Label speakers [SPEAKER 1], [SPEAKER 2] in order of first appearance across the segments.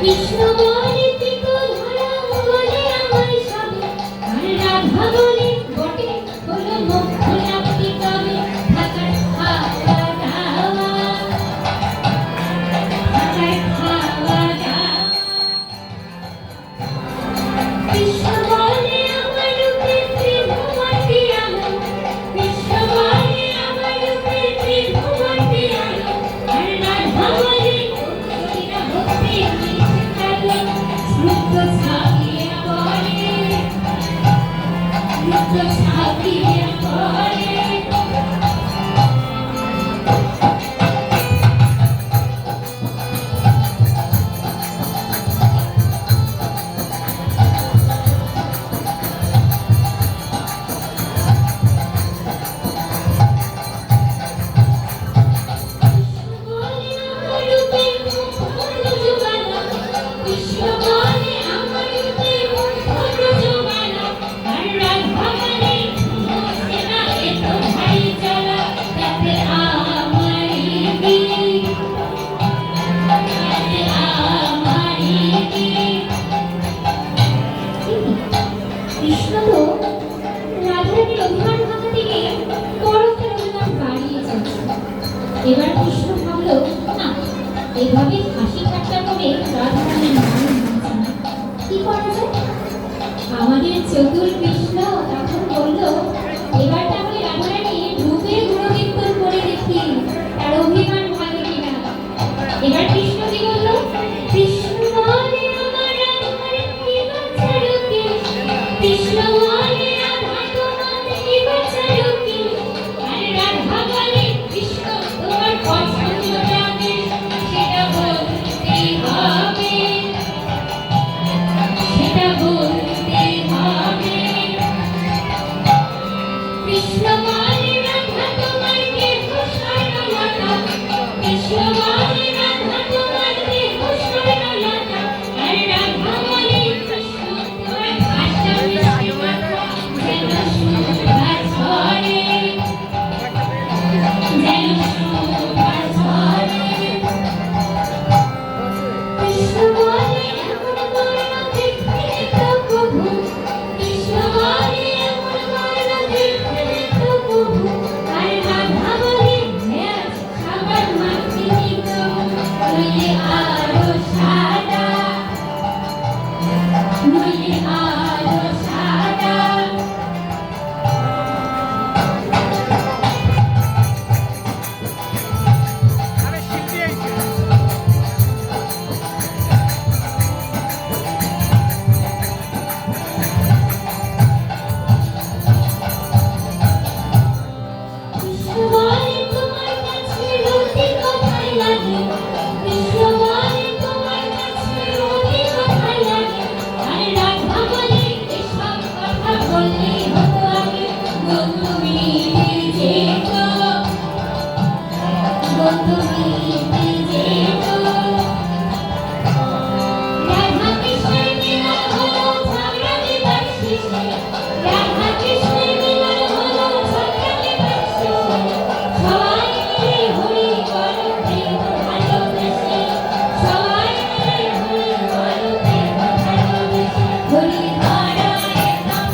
[SPEAKER 1] কৃষ্ণ বলে পিকো ধরা বলে আমার সবে আর রাধা বলে বটে হলো মুখ নাকি তবে থাকার খাওয়া দাওয়া থাকার খাওয়া দাওয়া কৃষ্ণ বলে আমার রূপে ত্রিভুবনটি আলো কৃষ্ণ বলে আমার রূপে ত্রিভুবনটি আলো আর রাধা বলে কৃষ্ণ ভক্তি নিষ্কালে স্মৃত ছাপিয়ে পড়ে স্মৃত ছাপিয়ে পড়ে কৃষ্ণ তো রাধারানীর অভিমান ভাঙাতে গিয়ে বড়দের অভিমান বাড়িয়ে যাচ্ছে। এবার কৃষ্ণ ভাবলো না, এভাবে হাসি ঠাট্টা করে রাধারানীর মান ভাঙছে না, কি করা যায়? আমাদের চতুর কৃষ্ণ তখন বলল, এবার তাহলে রাধারানী রূপের গুণকীর্তন করে দেখি তার অভিমান ভাঙে কিনা। এবার কৃষ্ণ কি বলল? কৃষ্ণ বলে আমার রাধার কি বাঁচালো কে? কৃষ্ণ বলে রাধা তোমার কি বাঁচালো কে? আর রাধা বলে কৃষ্ণ তোমার পছন্দটা কি? সেটা বলতে হবে, সেটা বলতে হবে। কৃষ্ণ বলে রাধা তোমার দেহ সরলতা, কৃষ্ণ বলে রাধা তোমার দেহ সরলতা, আর রাধা বলে কৃষ্ণ তোমার ভাষা মিষ্টিমতা, যেন সুধা ঝরে, যেন সুধা ঝরে। কৃষ্ণ বলে এমন বর্ণ দেখতে তো প্রভু, কৃষ্ণ বলে এমন বর্ণ দেখতে তো প্রভু, আর রাধা বলে হ্যাঁ সাবার মাখিনি তো, নইলে আরো সাদা, নইলে আরো সাদা। কৃষ্ণ বলে তোমার কাছে রতি কোথায় লাগে, কৃষ্ণ বলে তোমার কাছে রতি কোথায় লাগে, আর রাধা বলে এসব কথা বললেই হতো আগে, বন্ধু মিলে যেত, বন্ধু মিলে যেত। রাধা কৃষ্ণের মিলন হলো ঝগড়া বিবাদ শেষে, রাধা কৃষ্ণের মিলন হলো ঝগড়া বিবাদ শেষে, সবাই মিলে হরি বলো প্রেম ভালোবেসে, সবাই মিলে হরি বলো প্রেম ভালোবেসে। হরি ধরায় নাম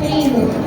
[SPEAKER 1] Primo.